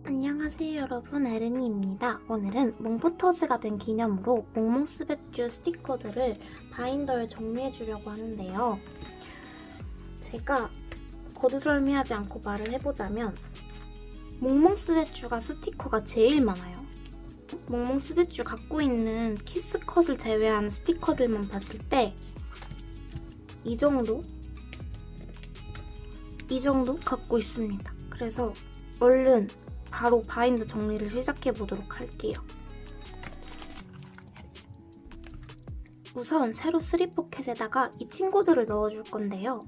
안녕하세요 여러분, 에르니입니다. 오늘은 몽포터즈가 된 기념으로 몽몽스베쭈 스티커들을 바인더에 정리해 주려고 하는데요. 제가 거두절미하지 않고 말을 해보자면 몽몽스베쭈가 스티커가 제일 많아요. 몽몽스베쭈 갖고 있는 키스컷을 제외한 스티커들만 봤을 때 이 정도 갖고 있습니다. 그래서 얼른 바로 바인더 정리를 시작해 보도록 할게요. 우선 세로 3포켓에다가 이 친구들을 넣어줄 건데요.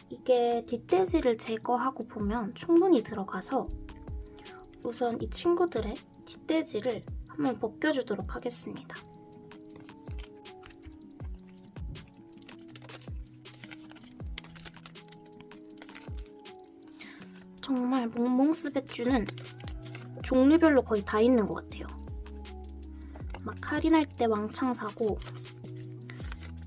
이게 뒷돼지를 제거하고 보면 충분히 들어가서 우선 이 친구들의 뒷돼지를 한번 벗겨주도록 하겠습니다. 정말 몽몽스베쭈는 종류별로 거의 다 있는 것 같아요. 막 할인할 때 왕창 사고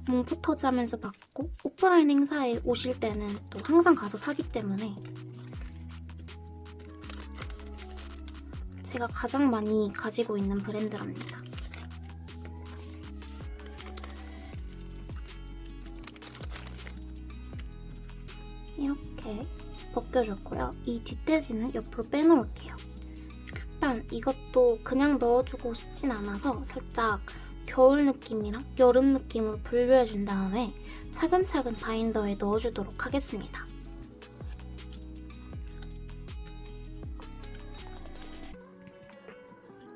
몽포터즈 하면서 받고 오프라인 행사에 오실 때는 또 항상 가서 사기 때문에 제가 가장 많이 가지고 있는 브랜드랍니다. 이렇게 벗겨줬고요. 이 뒷돼지는 옆으로 빼놓을게요. 일단 이것도 그냥 넣어주고 싶진 않아서 살짝 겨울 느낌이랑 여름 느낌으로 분류해준 다음에 차근차근 바인더에 넣어주도록 하겠습니다.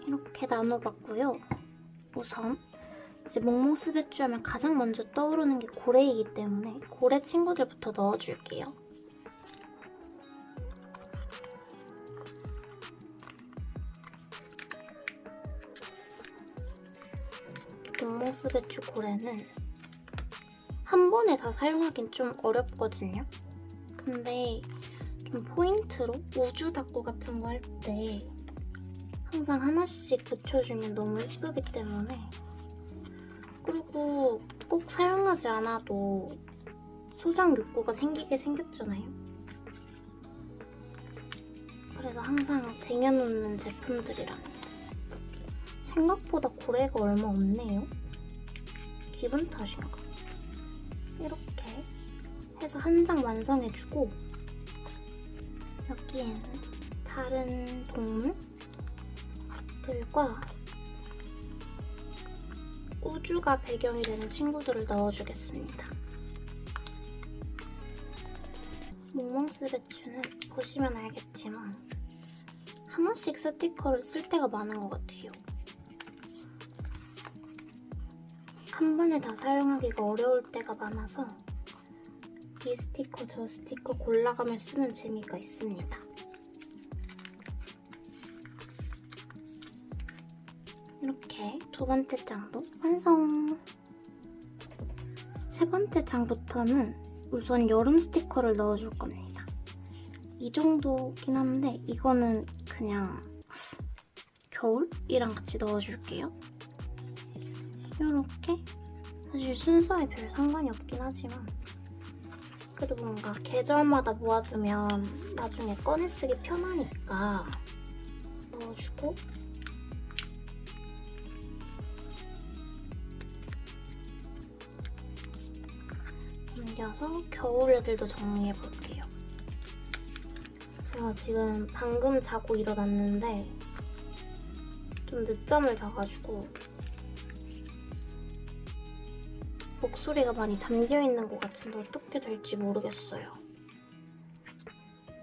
이렇게 나눠봤고요. 우선 이제 몽몽스베쭈 하면 가장 먼저 떠오르는 게 고래이기 때문에 고래 친구들부터 넣어줄게요. 몽몽스베쭈 고래는 한 번에 다 사용하긴 좀 어렵거든요. 근데 좀 포인트로 우주 닭구 같은 거 할 때 항상 하나씩 붙여주면 너무 예쁘기 때문에, 그리고 꼭 사용하지 않아도 소장 욕구가 생기게 생겼잖아요. 그래서 항상 쟁여놓는 제품들이랍니다. 생각보다 고래가 얼마 없네요. 기분 탓인가? 이렇게 해서 한 장 완성해주고 여기에는 다른 동물들과 우주가 배경이 되는 친구들을 넣어주겠습니다. 몽몽스베쭈는 보시면 알겠지만 하나씩 스티커를 쓸 때가 많은 것 같아요. 한 번에 다 사용하기가 어려울 때가 많아서 이 스티커 저 스티커 골라가며 쓰는 재미가 있습니다. 이렇게 두 번째 장도 완성! 세 번째 장부터는 우선 여름 스티커를 넣어줄 겁니다. 이 정도긴 한데 이거는 그냥 겨울이랑 같이 넣어줄게요. 이렇게 사실 순서에 별 상관이 없긴 하지만 그래도 뭔가 계절마다 모아두면 나중에 꺼내 쓰기 편하니까 넣어주고, 옮겨서 겨울 애들도 정리해볼게요. 제가 지금 방금 자고 일어났는데 좀 늦잠을 자가지고 목소리가 많이 잠겨있는 것 같은데 어떻게 될지 모르겠어요.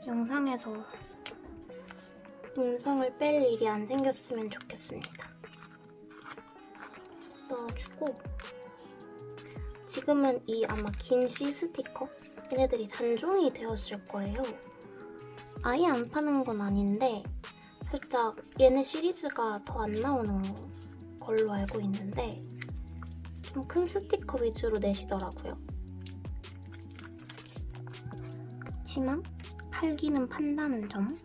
영상에서 음성을 뺄 일이 안 생겼으면 좋겠습니다. 넣어주고, 지금은 이 아마 긴 C 스티커? 얘네들이 단종이 되었을 거예요. 아예 안 파는 건 아닌데 살짝 얘네 시리즈가 더 안 나오는 걸로 알고 있는데 좀 큰 스티커 위주로 내시더라고요. 그렇지만 팔기는 판다는 점,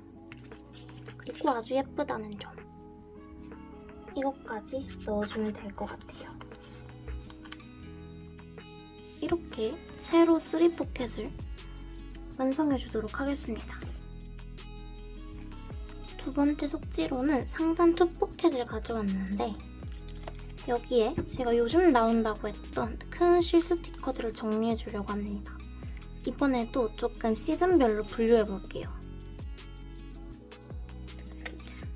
그리고 아주 예쁘다는 점, 이것까지 넣어주면 될 것 같아요. 이렇게 세로 3포켓을 완성해주도록 하겠습니다. 두 번째 속지로는 상단 투 포켓을 가져왔는데 여기에 제가 요즘 나온다고 했던 큰 실 스티커들을 정리해 주려고 합니다. 이번에도 조금 시즌별로 분류해 볼게요.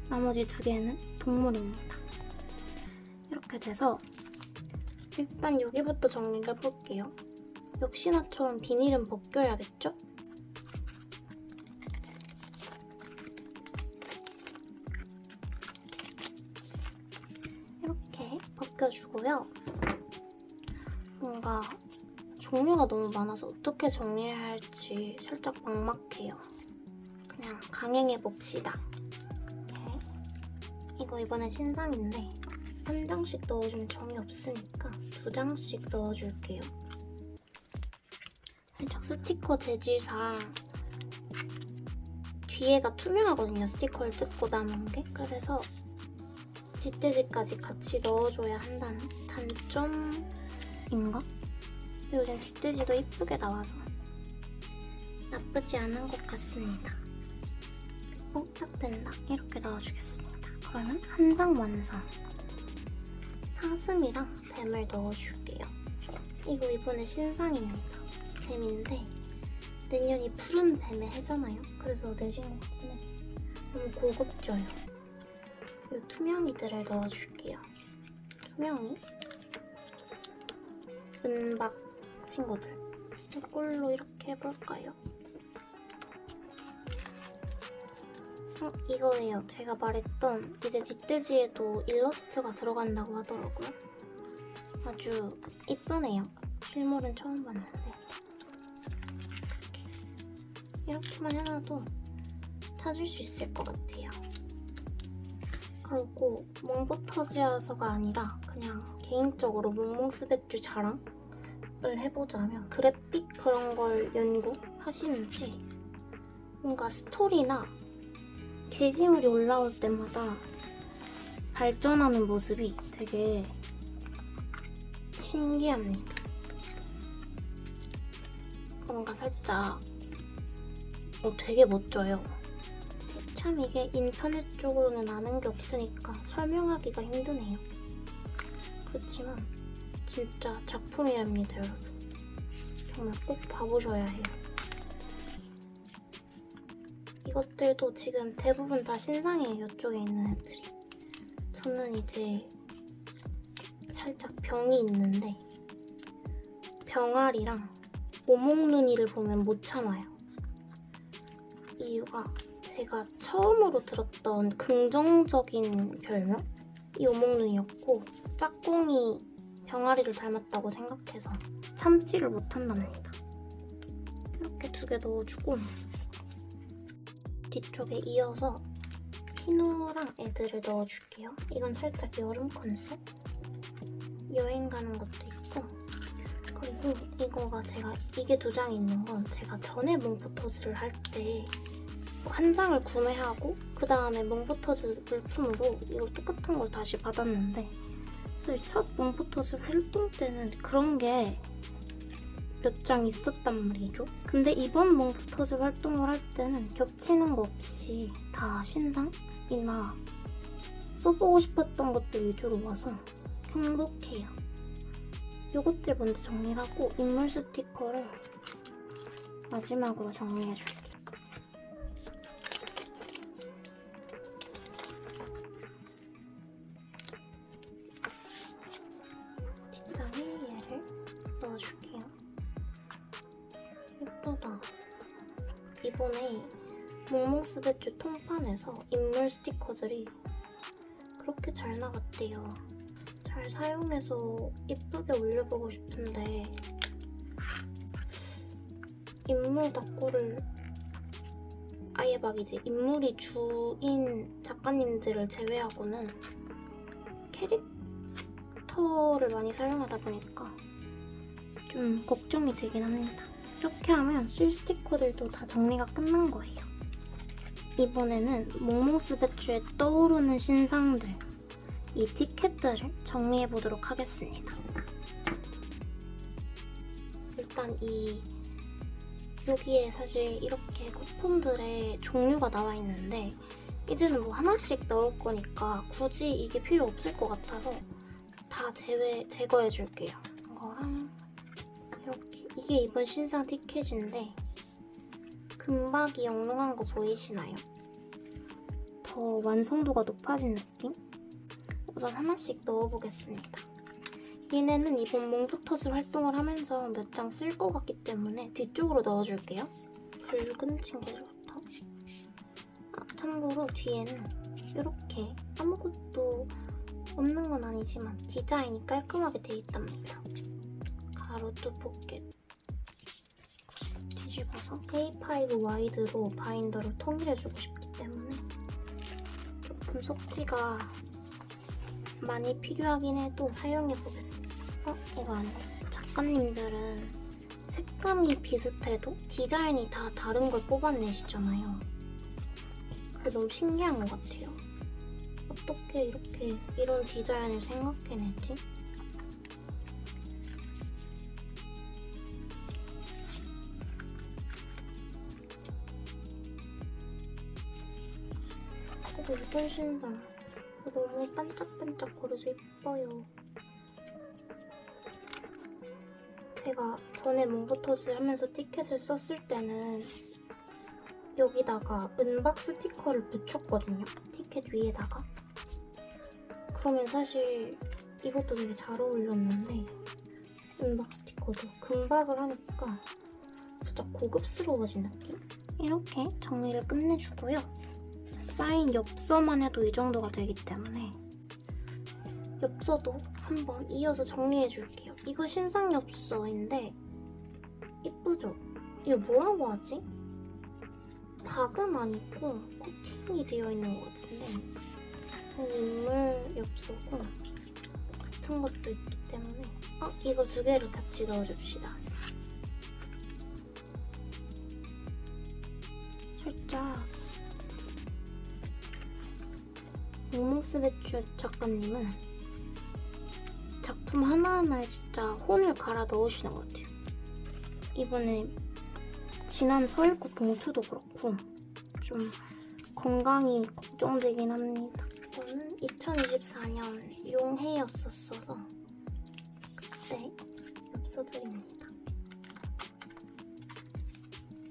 나머지 두 개는 동물입니다. 이렇게 돼서 일단 여기부터 정리를 해볼게요. 역시나처럼 비닐은 벗겨야겠죠? 이렇게 벗겨주고요. 뭔가 종류가 너무 많아서 어떻게 정리해야 할지 살짝 막막해요. 그냥 강행해봅시다. 이렇게. 이거 이번에 신상인데 한 장씩 넣어주면 정이 없으니까 두 장씩 넣어줄게요. 살짝 스티커 재질상 뒤에가 투명하거든요. 스티커를 뜯고 남은 게. 그래서 뒷돼지까지 같이 넣어줘야 한다는 단점인가? 요즘 뒷돼지도 이쁘게 나와서 나쁘지 않은 것 같습니다. 딱 된다. 이렇게 넣어주겠습니다. 그러면 한 장 완성. 사슴이랑 뱀을 넣어줄게요. 이거 이번에 신상입니다. 뱀인데 내년이 푸른 뱀의 해잖아요. 그래서 내신 것 같으면 너무 고급져요. 이 투명이들을 넣어줄게요. 투명이, 은박 친구들. 이걸로 이렇게 해볼까요? 이거예요. 제가 말했던 이제 뒷돼지에도 일러스트가 들어간다고 하더라고요. 아주 이쁘네요. 실물은 처음 봤는데 이렇게만 해놔도 찾을 수 있을 것 같아요. 그리고 몽보터즈여서가 아니라 그냥 개인적으로 몽몽스배추 자랑을 해보자면 그래픽 그런 걸 연구하시는지 뭔가 스토리나 게시물이 올라올 때마다 발전하는 모습이 되게 신기합니다. 뭔가 살짝 되게 멋져요. 참 이게 인터넷 쪽으로는 아는 게 없으니까 설명하기가 힘드네요. 그렇지만 진짜 작품이랍니다, 여러분. 정말 꼭 봐보셔야 해요. 이것들도 지금 대부분 다 신상이에요, 이쪽에 있는 애들이. 저는 이제 살짝 병이 있는데 병아리랑 오목눈이를 보면 못 참아요. 이유가 제가 처음으로 들었던 긍정적인 별명? 이 오목눈이었고 짝꿍이 병아리를 닮았다고 생각해서 참지를 못한답니다. 이렇게 두 개 넣어주고 뒤쪽에 이어서 피누랑 애들을 넣어줄게요. 이건 살짝 여름 컨셉? 여행 가는 것도 있고 그리고 이거가 제가 이게 두 장이 있는 건 제가 전에 몽포터즈를 할 때 한 장을 구매하고 그 다음에 몽포터즈 물품으로 이걸 똑같은 걸 다시 받았는데 사실 첫 몽포터즈 활동 때는 그런 게 몇 장 있었단 말이죠. 근데 이번 몽포터즈 활동을 할 때는 겹치는 거 없이 다 신상이나 써보고 싶었던 것들 위주로 와서 행복해요. 요것들 먼저 정리를 하고 인물 스티커를 마지막으로 정리해줄게요. 뒷장에 얘를 넣어줄게요. 예쁘다. 이번에 몽몽스배추 통판에서 인물 스티커들이 그렇게 잘 나갔대요. 잘 사용해서 예쁘게 올려보고 싶은데 인물 덕구를 아예 막 이제 인물이 주인 작가님들을 제외하고는 캐릭터를 많이 사용하다 보니까 좀 걱정이 되긴 합니다. 이렇게 하면 실 스티커들도 다 정리가 끝난 거예요. 이번에는 몽몽스배추에 떠오르는 신상들 이 티켓들을 정리해보도록 하겠습니다. 일단 여기에 사실 이렇게 쿠폰들의 종류가 나와 있는데 이제는 뭐 하나씩 넣을 거니까 굳이 이게 필요 없을 것 같아서 다 제거해 줄게요. 이거랑 이렇게. 이게 이번 신상 티켓인데 금박이 영롱한 거 보이시나요? 더 완성도가 높아진 느낌? 우선 하나씩 넣어보겠습니다. 얘네는 이번 몽부터즈 활동을 하면서 몇 장 쓸 것 같기 때문에 뒤쪽으로 넣어줄게요. 붉은 친구들부터. 참고로 뒤에는 이렇게 아무것도 없는 건 아니지만 디자인이 깔끔하게 돼 있답니다. 가로 두 포켓 뒤집어서 A5 와이드로 바인더를 통일해주고 싶기 때문에 조금 속지가 많이 필요하긴 해도 사용해보겠습니다. 이거 아니고 작가님들은 색감이 비슷해도 디자인이 다 다른 걸 뽑아내시잖아요. 그게 너무 신기한 것 같아요. 어떻게 이렇게 이런 디자인을 생각해냈지? 그리고 이번 신상 너무 반짝반짝거려서 예뻐요. 제가 전에 몽부터즈 하면서 티켓을 썼을 때는 여기다가 은박 스티커를 붙였거든요. 티켓 위에다가. 그러면 사실 이것도 되게 잘 어울렸는데 은박 스티커도 금박을 하니까 살짝 고급스러워진 느낌? 이렇게 정리를 끝내주고요. 쌓인 엽서만 해도 이 정도가 되기 때문에 엽서도 한번 이어서 정리해줄게요. 이거 신상 엽서인데 이쁘죠? 이거 뭐라고 하지? 박은 아니고 코팅이 되어 있는 것 같은데 인물 엽서고 같은 것도 있기 때문에 이거 두 개를 같이 넣어줍시다. 살짝 몽몽스베쭈 작가님은 작품 하나하나에 진짜 혼을 갈아 넣으시는 것 같아요. 이번에 지난 서일꽃 봉투도 그렇고 좀 건강이 걱정되긴 합니다. 이거는 2024년 용해였었어서 그때 엽서드립니다.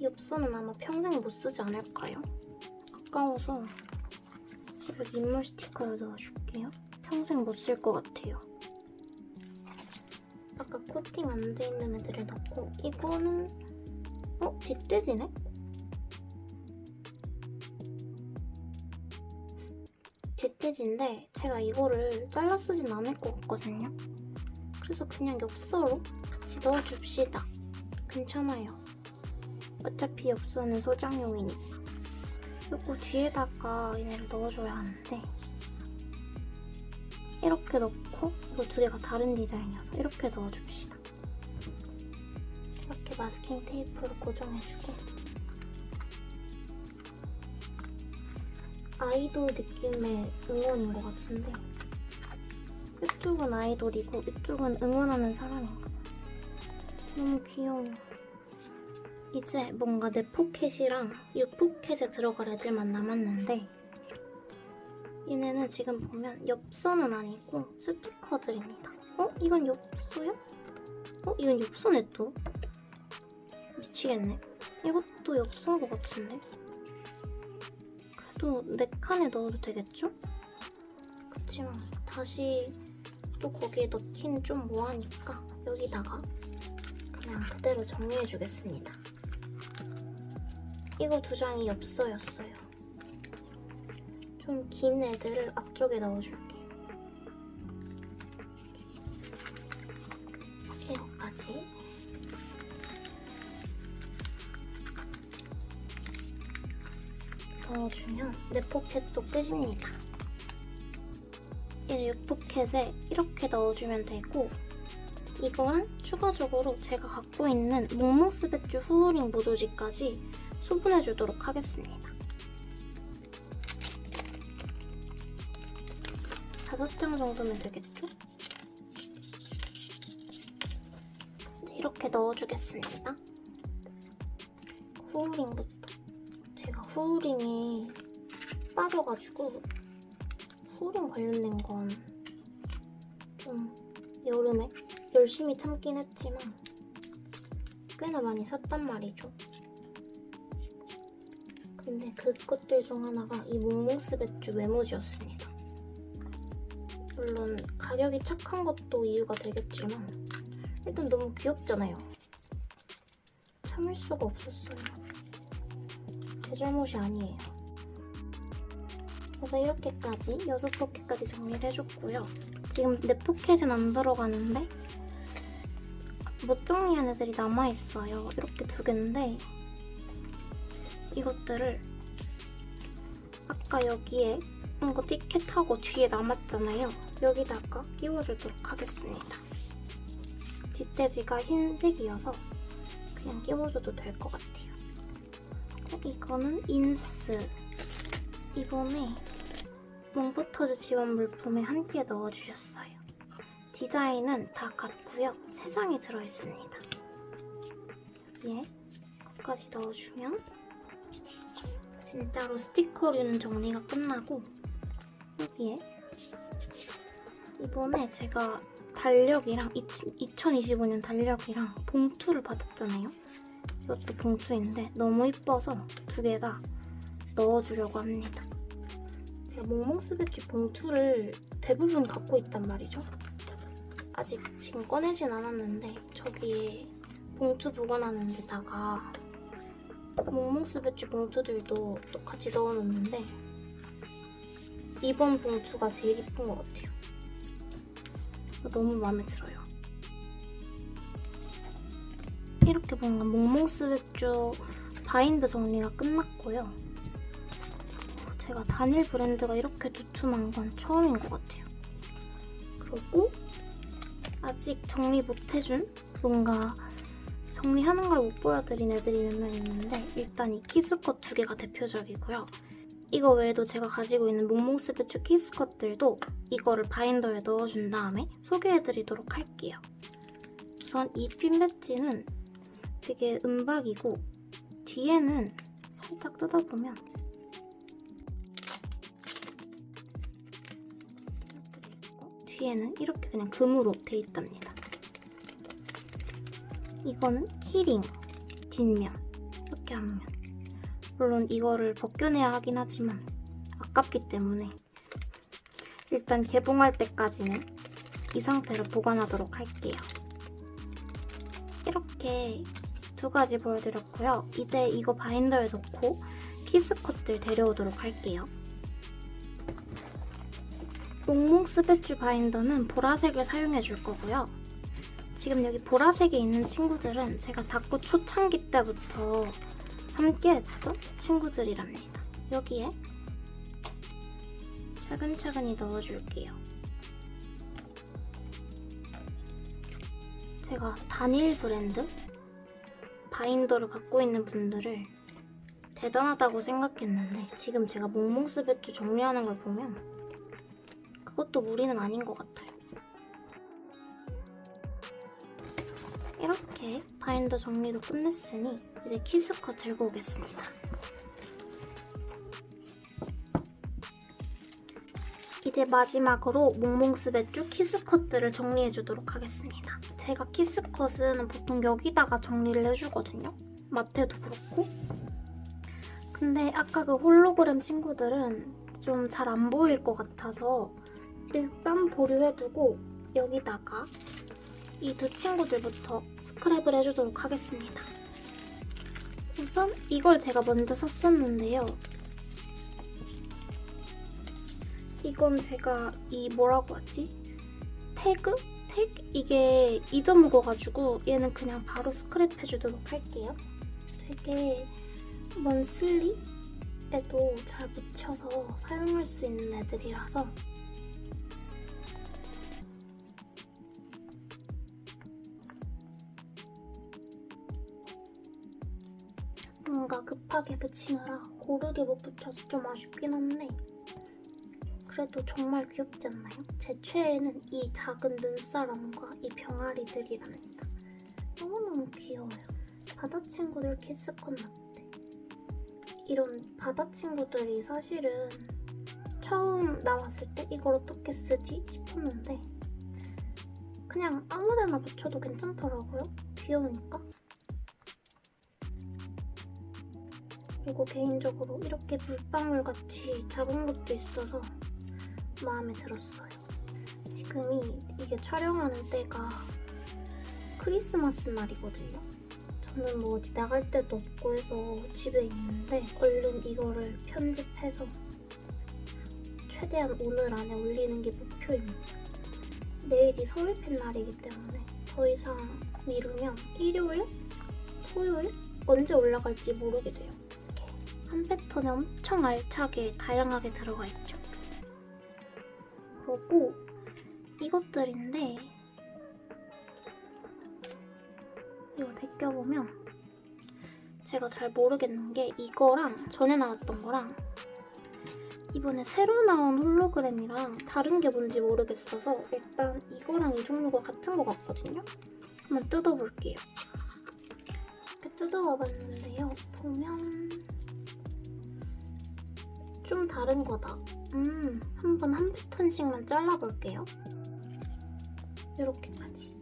엽서는 아마 평생 못 쓰지 않을까요? 아까워서 여기 인물 스티커를 넣어줄게요. 평생 못 쓸 것 같아요. 아까 코팅 안 돼 있는 애들을 넣고 이거는 뒷돼지네? 뒷돼지인데 제가 이거를 잘라 쓰진 않을 것 같거든요. 그래서 그냥 엽서로 같이 넣어줍시다. 괜찮아요. 어차피 엽서는 소장용이니까. 그리고 뒤에다가 얘네를 넣어줘야 하는데 이렇게 넣고 이거 두 개가 다른 디자인이어서 이렇게 넣어줍시다. 이렇게 마스킹 테이프로 고정해주고 아이돌 느낌의 응원인 것 같은데 이쪽은 아이돌이고 이쪽은 응원하는 사람인가? 너무 귀여워. 이제 뭔가 내 포켓이랑 6포켓에 들어갈 애들만 남았는데 얘네는 지금 보면 엽서는 아니고 스티커들입니다. 이건 엽서야? 이건 엽서네 또. 미치겠네. 이것도 엽서인 것 같은데. 그래도 4칸에 넣어도 되겠죠? 그치만 다시 또 거기에 넣긴 좀 뭐하니까 여기다가 그냥 그대로 정리해주겠습니다. 이거 2장이 엽서였어요. 좀 긴 애들을 앞쪽에 넣어줄게요. 이거까지. 넣어주면 내 포켓도 끝입니다. 이제 6포켓에 이렇게 넣어주면 되고 이거랑 추가적으로 제가 갖고 있는 몽몽스베쭈 후우링 모조지까지 소분해주도록 하겠습니다. 5장 정도면 되겠죠? 이렇게 넣어주겠습니다. 후우링부터. 제가 후우링이 빠져가지고 후링 관련된 건 좀 여름에 열심히 참긴 했지만 꽤나 많이 샀단 말이죠. 근데 그것들 중 하나가 이 몽몽스베쭈 메모지였습니다. 물론 가격이 착한 것도 이유가 되겠지만 일단 너무 귀엽잖아요. 참을 수가 없었어요. 제 잘못이 아니에요. 그래서 이렇게까지 6포켓까지 정리를 해줬고요. 지금 내 포켓은 안 들어가는데 못 정리한 애들이 남아있어요. 이렇게 2개인데 이것들을 아까 여기에 이거 티켓하고 뒤에 남았잖아요. 여기다가 끼워주도록 하겠습니다. 뒷돼지가 흰색이어서 그냥 끼워줘도 될 것 같아요. 이거는 인스. 이번에 몽포터즈 지원 물품에 함께 넣어주셨어요. 디자인은 다 같고요. 3장이 들어있습니다. 여기에 끝까지 넣어주면 진짜로 스티커류는 정리가 끝나고 여기에 이번에 제가 달력이랑 2025년 달력이랑 봉투를 받았잖아요. 이것도 봉투인데 너무 이뻐서 2개 다 넣어주려고 합니다. 제가 몽몽스베쭈 봉투를 대부분 갖고 있단 말이죠. 아직 지금 꺼내진 않았는데 저기에 봉투 보관하는 데다가 몽몽스베쭈 봉투들도 똑같이 넣어놓는데 이번 봉투가 제일 이쁜 것 같아요. 너무 마음에 들어요. 이렇게 뭔가 몽몽스베쭈 바인드 정리가 끝났고요. 제가 단일 브랜드가 이렇게 두툼한 건 처음인 것 같아요. 그리고 아직 정리 못해준 뭔가 정리하는 걸 못 보여드린 애들이 몇 명 있는데 일단 이 키스컷 2개가 대표적이고요. 이거 외에도 제가 가지고 있는 몽몽스베쭈 키스컷들도 이거를 바인더에 넣어준 다음에 소개해드리도록 할게요. 우선 이 핀 배지는 되게 은박이고 뒤에는 살짝 뜯어보면 이렇게 돼 있고 뒤에는 이렇게 그냥 금으로 돼 있답니다. 이거는 키링 뒷면 이렇게 하면 물론 이거를 벗겨내야 하긴 하지만 아깝기 때문에 일단 개봉할 때까지는 이 상태로 보관하도록 할게요. 이렇게 2가지 보여드렸고요. 이제 이거 바인더에 넣고 키스컷들 데려오도록 할게요. 몽몽스베쭈 바인더는 보라색을 사용해줄 거고요. 지금 여기 보라색에 있는 친구들은 제가 닥구 초창기 때부터 함께 했던 친구들이랍니다. 여기에 차근차근히 넣어줄게요. 제가 단일 브랜드 바인더를 갖고 있는 분들을 대단하다고 생각했는데 지금 제가 몽몽스베쭈 정리하는 걸 보면 그것도 무리는 아닌 것 같아요. 이렇게 바인더 정리도 끝냈으니 이제 키스컷 들고 오겠습니다. 이제 마지막으로 몽몽스베쭈 키스컷들을 정리해주도록 하겠습니다. 제가 키스컷은 보통 여기다가 정리를 해주거든요. 마트에도 그렇고. 근데 아까 그 홀로그램 친구들은 좀 잘 안 보일 것 같아서 일단 보류해두고 여기다가 이 2 친구들부터 스크랩을 해주도록 하겠습니다. 우선 이걸 제가 먼저 샀었는데요. 이건 제가 이 뭐라고 하지? 태그? 이게 잊어먹어가지고 얘는 그냥 바로 스크랩 해주도록 할게요. 되게 먼슬리에도 잘 묻혀서 사용할 수 있는 애들이라서 뭔가 급하게 붙이느라 고르게 못 붙여서 좀 아쉽긴 한데 그래도 정말 귀엽지 않나요? 제 최애는 이 작은 눈사람과 이 병아리들이랍니다. 너무너무 귀여워요. 바다 친구들 키스컷 라떼. 이런 바다 친구들이 사실은 처음 나왔을 때 이걸 어떻게 쓰지 싶었는데 그냥 아무데나 붙여도 괜찮더라고요. 귀여우니까. 그리고 개인적으로 이렇게 물방울같이 작은 것도 있어서 마음에 들었어요. 지금이 이게 촬영하는 때가 크리스마스 날이거든요. 저는 뭐 어디 나갈 데도 없고 해서 집에 있는데 얼른 이거를 편집해서 최대한 오늘 안에 올리는 게 목표입니다. 내일이 서울팬 날이기 때문에 더 이상 미루면 일요일? 토요일? 언제 올라갈지 모르게 돼요. 이렇게 한 패턴이 엄청 알차게 다양하게 들어가 있죠. 그리고 이것들인데 이걸 벗겨보면 제가 잘 모르겠는 게 이거랑 전에 나왔던 거랑 이번에 새로 나온 홀로그램이랑 다른 게 뭔지 모르겠어서 일단 이거랑 이 종류가 같은 것 같거든요. 한번 뜯어볼게요. 이렇게 뜯어봤는데요. 보면 좀 다른 거다. 한번 한 패턴씩만 잘라볼게요. 이렇게까지.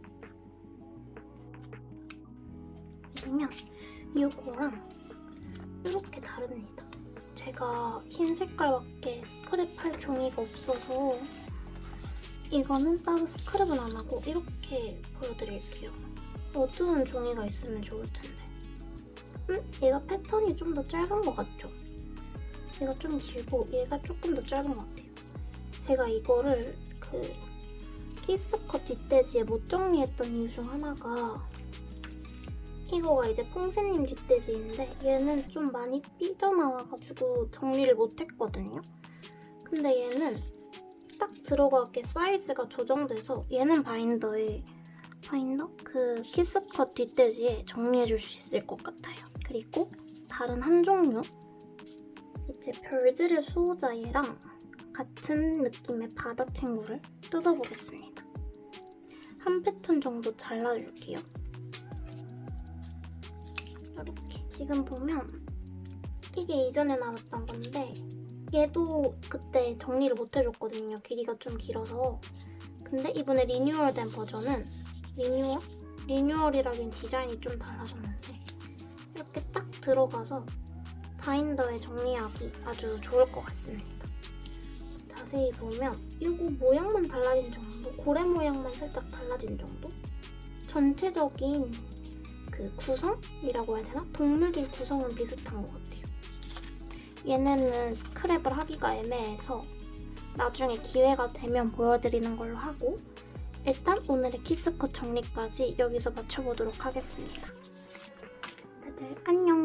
보면 이거랑 이렇게 다릅니다. 제가 흰 색깔밖에 스크랩할 종이가 없어서 이거는 따로 스크랩은 안 하고 이렇게 보여드릴게요. 어두운 종이가 있으면 좋을 텐데. 얘가 패턴이 좀 더 짧은 것 같죠? 얘가 좀 길고 얘가 조금 더 짧은 것 같아요. 제가 이거를 그 키스컷 뒷돼지에 못 정리했던 이유 중 하나가 이거가 이제 퐁새님 뒷돼지인데 얘는 좀 많이 삐져나와가지고 정리를 못했거든요. 근데 얘는 딱 들어가게 사이즈가 조정돼서 얘는 바인더? 그 키스컷 뒷돼지에 정리해줄 수 있을 것 같아요. 그리고 다른 한 종류 이제 별들의 수호자 얘랑 같은 느낌의 바다 친구를 뜯어보겠습니다. 한 패턴 정도 잘라줄게요. 이렇게 지금 보면 이게 이전에 나왔던 건데 얘도 그때 정리를 못 해줬거든요. 길이가 좀 길어서. 근데 이번에 리뉴얼된 버전은 리뉴얼이라긴 디자인이 좀 달라졌는데 이렇게 딱 들어가서 바인더에 정리하기 아주 좋을 것 같습니다. 자세히 보면 이거 모양만 달라진 정도? 고래 모양만 살짝 달라진 정도? 전체적인 그 구성이라고 해야 되나? 동물들 구성은 비슷한 것 같아요. 얘네는 스크랩을 하기가 애매해서 나중에 기회가 되면 보여드리는 걸로 하고 일단 오늘의 키스컷 정리까지 여기서 마쳐보도록 하겠습니다. 다들 안녕!